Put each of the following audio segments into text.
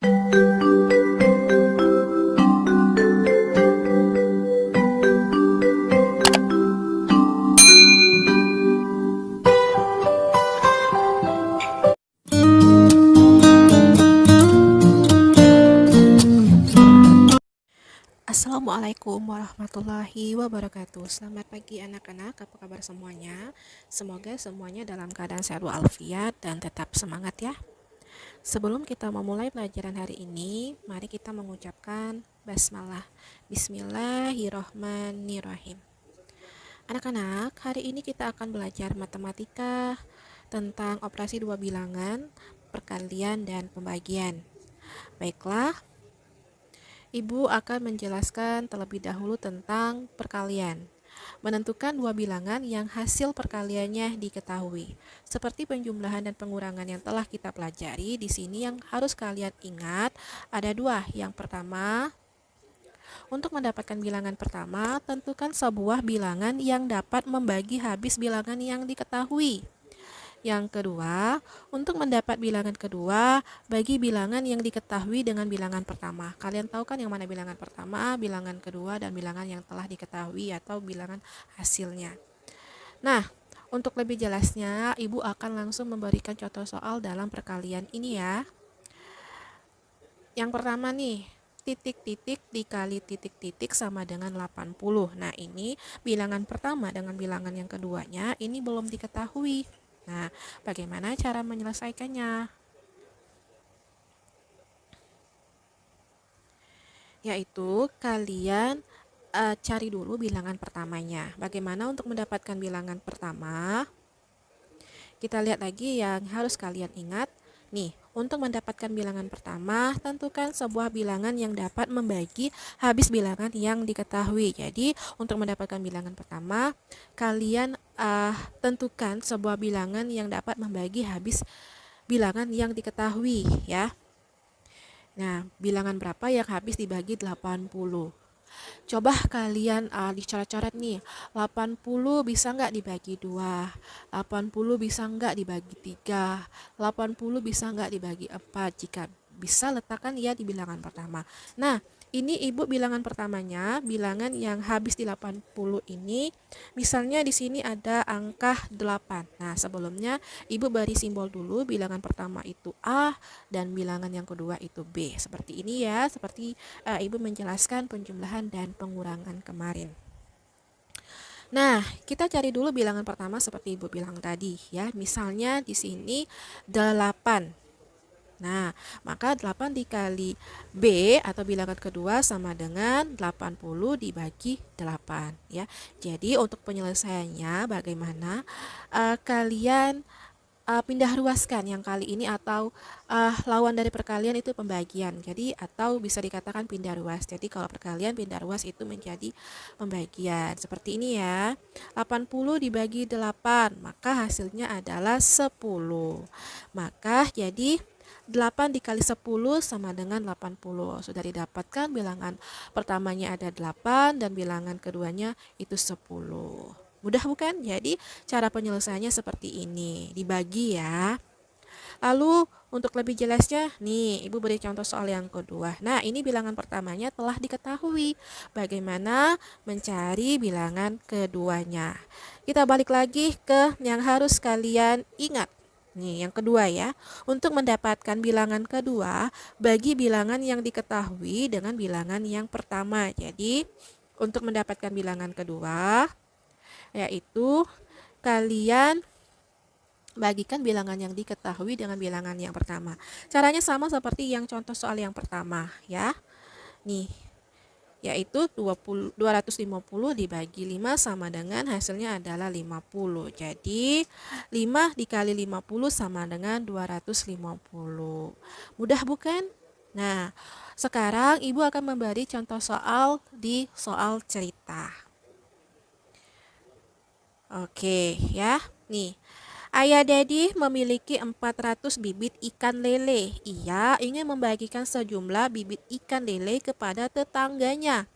Assalamualaikum warahmatullahi wabarakatuh. Selamat pagi anak-anak, apa kabar semuanya? Semoga semuanya dalam keadaan sehat walafiat dan tetap semangat ya. Sebelum kita memulai pelajaran hari ini, mari kita mengucapkan basmalah. Bismillahirrohmanirrohim. Anak-anak, hari ini kita akan belajar matematika tentang operasi dua bilangan, perkalian, dan pembagian. Baiklah, Ibu akan menjelaskan terlebih dahulu tentang perkalian. Menentukan dua bilangan yang hasil perkaliannya diketahui. Seperti penjumlahan dan pengurangan yang telah kita pelajari, di sini yang harus kalian ingat ada dua. Yang pertama, untuk mendapatkan bilangan pertama, tentukan sebuah bilangan yang dapat membagi habis bilangan yang diketahui. Yang kedua, untuk mendapat bilangan kedua, bagi bilangan yang diketahui dengan bilangan pertama. Kalian tahu kan yang mana bilangan pertama, bilangan kedua, dan bilangan yang telah diketahui atau bilangan hasilnya. Nah, untuk lebih jelasnya, Ibu akan langsung memberikan contoh soal dalam perkalian ini ya. Yang pertama nih, titik-titik dikali titik-titik sama dengan 80. Nah, ini bilangan pertama dengan bilangan yang keduanya, ini belum diketahui. Nah, bagaimana cara menyelesaikannya? Yaitu kalian cari dulu bilangan pertamanya. Bagaimana untuk mendapatkan bilangan pertama? Kita lihat lagi yang harus kalian ingat. Nih, untuk mendapatkan bilangan pertama, tentukan sebuah bilangan yang dapat membagi habis bilangan yang diketahui. Jadi, untuk mendapatkan bilangan pertama, kalian tentukan sebuah bilangan yang dapat membagi habis bilangan yang diketahui ya. Nah, bilangan berapa yang habis dibagi 80? Coba kalian dicoret-coret nih. 80 bisa nggak dibagi 2? 80 bisa nggak dibagi 3? 80 bisa nggak dibagi 4? Jika bisa, letakkan ya di bilangan pertama. Nah, ini Ibu bilangan pertamanya, bilangan yang habis di 80 ini, misalnya di sini ada angka 8. Nah, sebelumnya Ibu beri simbol dulu, bilangan pertama itu A dan bilangan yang kedua itu B. Seperti ini ya, seperti Ibu menjelaskan penjumlahan dan pengurangan kemarin. Nah, kita cari dulu bilangan pertama seperti Ibu bilang tadi ya. Misalnya di sini 8. Nah, maka 8 dikali B atau bilangan kedua sama dengan 80 dibagi 8 ya. Jadi untuk penyelesaiannya bagaimana? Kalian pindah ruaskan yang kali ini atau lawan dari perkalian itu pembagian. Jadi atau bisa dikatakan pindah ruas. Jadi kalau perkalian pindah ruas itu menjadi pembagian. Seperti ini ya. 80 dibagi 8, maka hasilnya adalah 10. Maka jadi 8 dikali 10 sama dengan 80. Sudah didapatkan bilangan pertamanya ada 8 dan bilangan keduanya itu 10. Mudah bukan? Jadi cara penyelesaiannya seperti ini. Dibagi ya. Lalu untuk lebih jelasnya, nih Ibu beri contoh soal yang kedua. Nah, ini bilangan pertamanya telah diketahui. Bagaimana mencari bilangan keduanya? Kita balik lagi ke yang harus kalian ingat. Nih, yang kedua ya. Untuk mendapatkan bilangan kedua, bagi bilangan yang diketahui dengan bilangan yang pertama. Jadi, untuk mendapatkan bilangan kedua, yaitu kalian bagikan bilangan yang diketahui dengan bilangan yang pertama. Caranya sama seperti yang contoh soal yang pertama ya. Nih, yaitu 250 dibagi 5 sama dengan hasilnya adalah 50. Jadi 5 dikali 50 sama dengan 250. Mudah bukan? Nah, sekarang Ibu akan memberi contoh soal di soal cerita. Oke ya. Nih, Ayah Dedi memiliki 400 bibit ikan lele. Ia ingin membagikan sejumlah bibit ikan lele kepada tetangganya.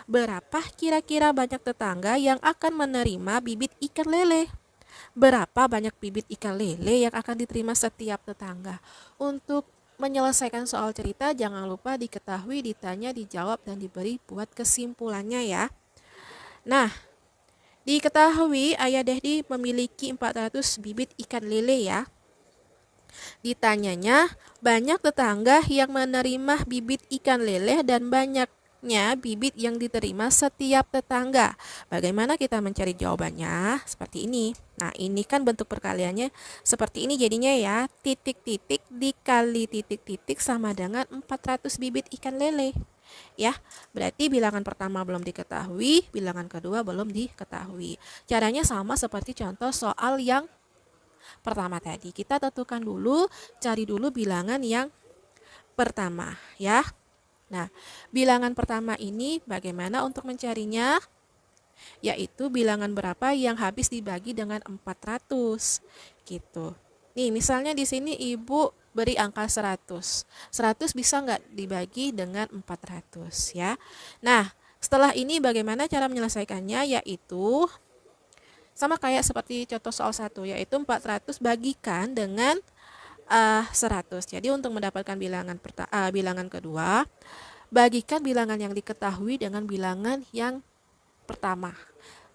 Berapa kira-kira banyak tetangga yang akan menerima bibit ikan lele? Berapa banyak bibit ikan lele yang akan diterima setiap tetangga? Untuk menyelesaikan soal cerita, jangan lupa diketahui, ditanya, dijawab, dan diberi buat kesimpulannya ya. Nah, diketahui Ayah Dehdi memiliki 400 bibit ikan lele ya. Ditanyanya, banyak tetangga yang menerima bibit ikan lele dan banyaknya bibit yang diterima setiap tetangga. Bagaimana kita mencari jawabannya? Seperti ini. Nah, ini kan bentuk perkaliannya seperti ini jadinya ya. Titik-titik dikali titik-titik sama dengan 400 bibit ikan lele. Ya, berarti bilangan pertama belum diketahui, bilangan kedua belum diketahui. Caranya sama seperti contoh soal yang pertama tadi. Kita tentukan dulu, cari dulu bilangan yang pertama ya. Nah, bilangan pertama ini bagaimana untuk mencarinya? Yaitu bilangan berapa yang habis dibagi dengan 400 gitu. Nih, misalnya di sini Ibu beri angka 100. 100 bisa nggak dibagi dengan 400 ya? Nah, setelah ini bagaimana cara menyelesaikannya? Yaitu sama kayak seperti contoh soal 1, yaitu 400 bagikan dengan 100. Jadi untuk mendapatkan bilangan kedua, bagikan bilangan yang diketahui dengan bilangan yang pertama.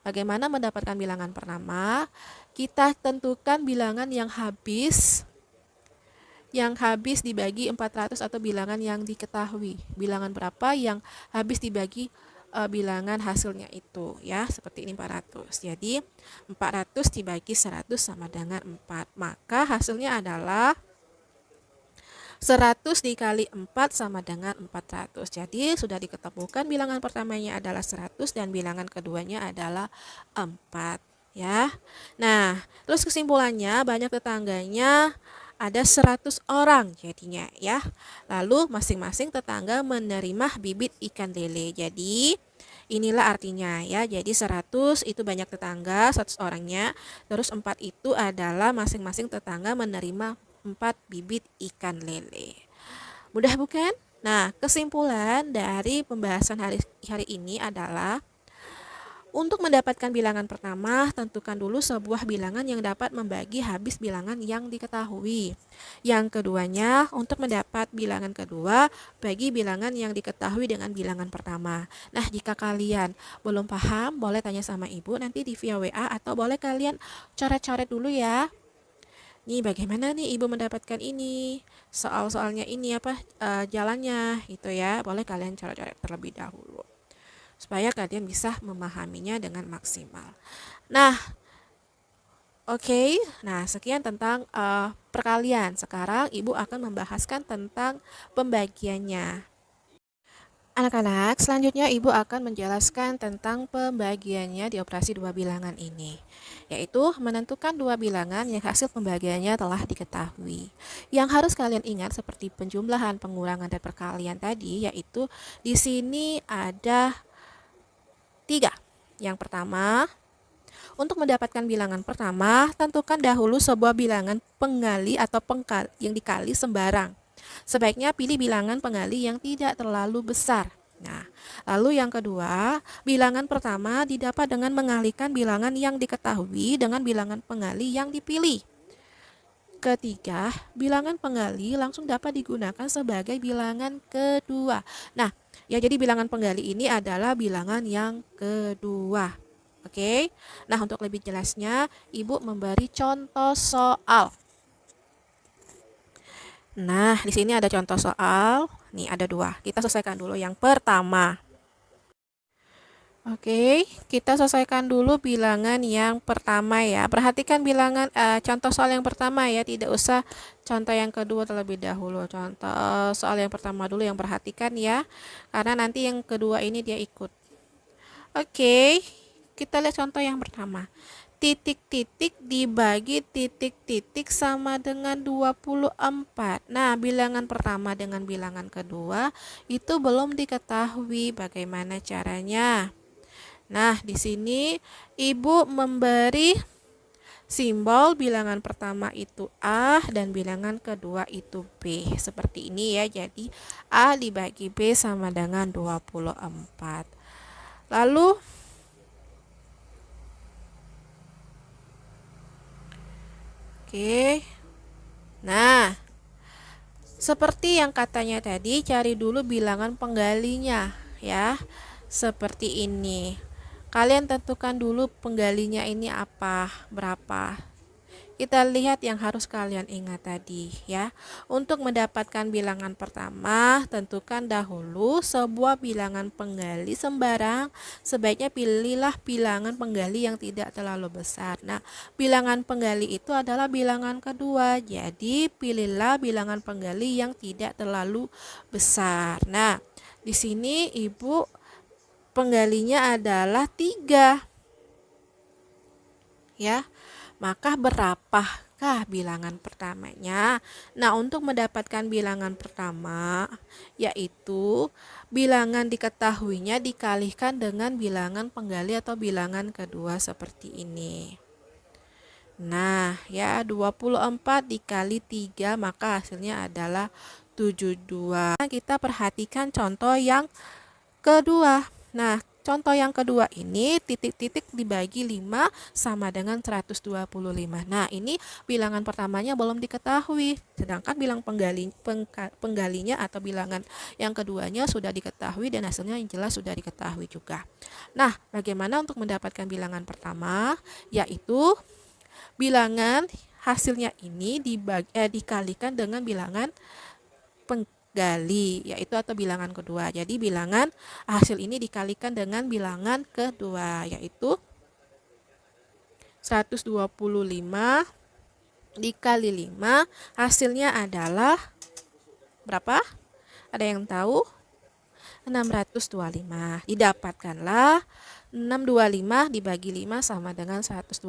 Bagaimana mendapatkan bilangan pertama? Kita tentukan bilangan yang habis dibagi 400 atau bilangan yang diketahui. Bilangan berapa yang habis dibagi bilangan hasilnya itu ya, seperti ini 400. Jadi 400 dibagi 100 sama dengan 4. Maka hasilnya adalah 100 dikali 4 sama dengan 400. Jadi sudah diketemukan bilangan pertamanya adalah 100 dan bilangan keduanya adalah 4 ya. Nah, terus kesimpulannya banyak tetangganya ada 100 orang jadinya ya. Lalu masing-masing tetangga menerima bibit ikan lele. Jadi inilah artinya ya. Jadi 100 itu banyak tetangga, 100 orangnya. Terus 4 itu adalah masing-masing tetangga menerima 4 bibit ikan lele. Mudah bukan? Nah, kesimpulan dari pembahasan hari ini adalah untuk mendapatkan bilangan pertama, tentukan dulu sebuah bilangan yang dapat membagi habis bilangan yang diketahui. Yang keduanya, untuk mendapat bilangan kedua, bagi bilangan yang diketahui dengan bilangan pertama. Nah, jika kalian belum paham, boleh tanya sama Ibu nanti di via WA atau boleh kalian coret-coret dulu ya. Nih, bagaimana nih Ibu mendapatkan ini? Soal-soalnya ini jalannya gitu ya. Boleh kalian coret-coret terlebih dahulu supaya kalian bisa memahaminya dengan maksimal. Nah, oke. Nah, sekian tentang perkalian. Sekarang Ibu akan membahaskan tentang pembagiannya. Anak-anak, selanjutnya Ibu akan menjelaskan tentang pembagiannya di operasi dua bilangan ini, yaitu menentukan dua bilangan yang hasil pembagiannya telah diketahui. Yang harus kalian ingat seperti penjumlahan, pengurangan, dan perkalian tadi, yaitu di sini ada 3. Yang pertama, untuk mendapatkan bilangan pertama, tentukan dahulu sebuah bilangan penggali atau yang dikali sembarang. Sebaiknya pilih bilangan penggali yang tidak terlalu besar. Nah, lalu yang kedua, bilangan pertama didapat dengan mengalihkan bilangan yang diketahui dengan bilangan penggali yang dipilih. Ketiga, bilangan penggali langsung dapat digunakan sebagai bilangan kedua. Nah, ya jadi bilangan penggali ini adalah bilangan yang kedua. Oke. Nah, untuk lebih jelasnya, Ibu memberi contoh soal. Nah, di sini ada contoh soal. Nih, ada 2. Kita selesaikan dulu yang pertama. Oke, kita selesaikan dulu bilangan yang pertama ya. Perhatikan bilangan contoh soal yang pertama ya, tidak usah contoh yang kedua terlebih dahulu. Contoh soal yang pertama dulu yang perhatikan ya, karena nanti yang kedua ini dia ikut. Oke, kita lihat contoh yang pertama. Titik-titik dibagi titik-titik sama dengan 24. Nah, bilangan pertama dengan bilangan kedua itu belum diketahui. Bagaimana caranya? Nah, di sini Ibu memberi simbol bilangan pertama itu A dan bilangan kedua itu B. Seperti ini ya. Jadi A dibagi B sama dengan 24. Lalu oke. Nah, Seperti yang katanya tadi, cari dulu bilangan penggalinya ya. Seperti ini. Kalian tentukan dulu penggalinya ini apa, berapa. Kita lihat yang harus kalian ingat tadi ya. Untuk mendapatkan bilangan pertama, tentukan dahulu sebuah bilangan penggali sembarang. Sebaiknya pilihlah bilangan penggali yang tidak terlalu besar. Nah, bilangan penggali itu adalah bilangan kedua. Jadi, pilihlah bilangan penggali yang tidak terlalu besar. Nah, di sini Ibu penggalinya adalah 3. Ya. Maka berapakah bilangan pertamanya? Nah, untuk mendapatkan bilangan pertama, yaitu bilangan diketahuinya dikalikan dengan bilangan penggali atau bilangan kedua seperti ini. Nah, ya 24 dikali 3 maka hasilnya adalah 72. Kita perhatikan contoh yang kedua. Nah, contoh yang kedua ini titik-titik dibagi 5 sama dengan 125. Nah, ini bilangan pertamanya belum diketahui. Sedangkan bilang penggalinya atau bilangan yang keduanya sudah diketahui dan hasilnya yang jelas sudah diketahui juga. Nah, bagaimana untuk mendapatkan bilangan pertama? Yaitu bilangan hasilnya ini dikalikan dengan bilangan penggali, yaitu atau bilangan kedua. Jadi bilangan hasil ini dikalikan dengan bilangan kedua, yaitu 125 dikali 5 hasilnya adalah berapa? Ada yang tahu? 625. Didapatkanlah 625 dibagi 5 sama dengan 125.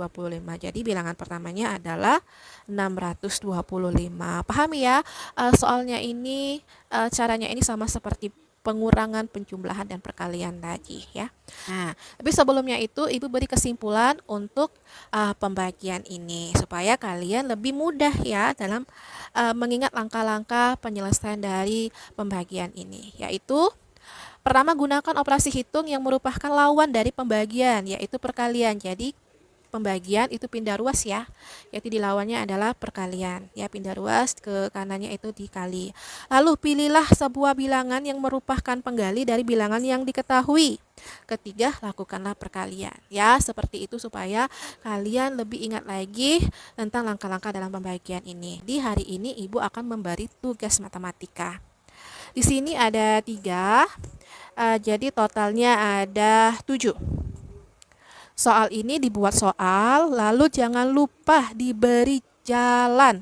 Jadi bilangan pertamanya adalah 625. Pahami ya? Soalnya ini caranya ini sama seperti pengurangan, penjumlahan, dan perkalian tadi ya. Nah, tapi sebelumnya itu Ibu beri kesimpulan untuk pembagian ini supaya kalian lebih mudah ya dalam mengingat langkah-langkah penyelesaian dari pembagian ini, yaitu pertama, gunakan operasi hitung yang merupakan lawan dari pembagian, yaitu perkalian. Jadi, pembagian itu pindah ruas ya, yaitu dilawannya adalah perkalian. Ya, pindah ruas ke kanannya itu dikali. Lalu, pilihlah sebuah bilangan yang merupakan penggali dari bilangan yang diketahui. Ketiga, lakukanlah perkalian. Ya, seperti itu supaya kalian lebih ingat lagi tentang langkah-langkah dalam pembagian ini. Di hari ini, Ibu akan memberi tugas matematika. Di sini ada 3. Jadi totalnya ada 7. Soal ini dibuat soal, lalu jangan lupa diberi jalan.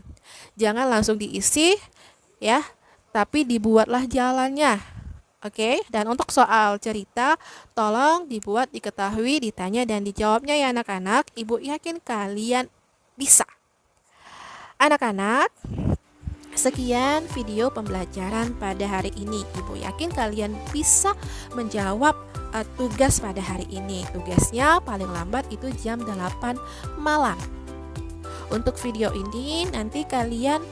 Jangan langsung diisi ya, tapi dibuatlah jalannya. Oke, dan untuk soal cerita, tolong dibuat, diketahui, ditanya, dan dijawabnya ya anak-anak. Ibu yakin kalian bisa. Anak-anak, sekian video pembelajaran pada hari ini. Ibu yakin kalian bisa menjawab tugas pada hari ini. Tugasnya paling lambat itu jam 8 malam. Untuk video ini nanti kalian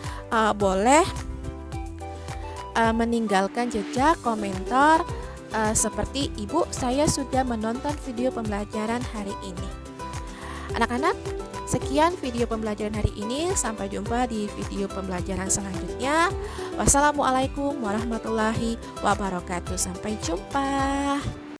boleh meninggalkan jejak komentar seperti Ibu, saya sudah menonton video pembelajaran hari ini. Anak-anak, sekian video pembelajaran hari ini. Sampai jumpa di video pembelajaran selanjutnya. Wassalamualaikum warahmatullahi wabarakatuh. Sampai jumpa.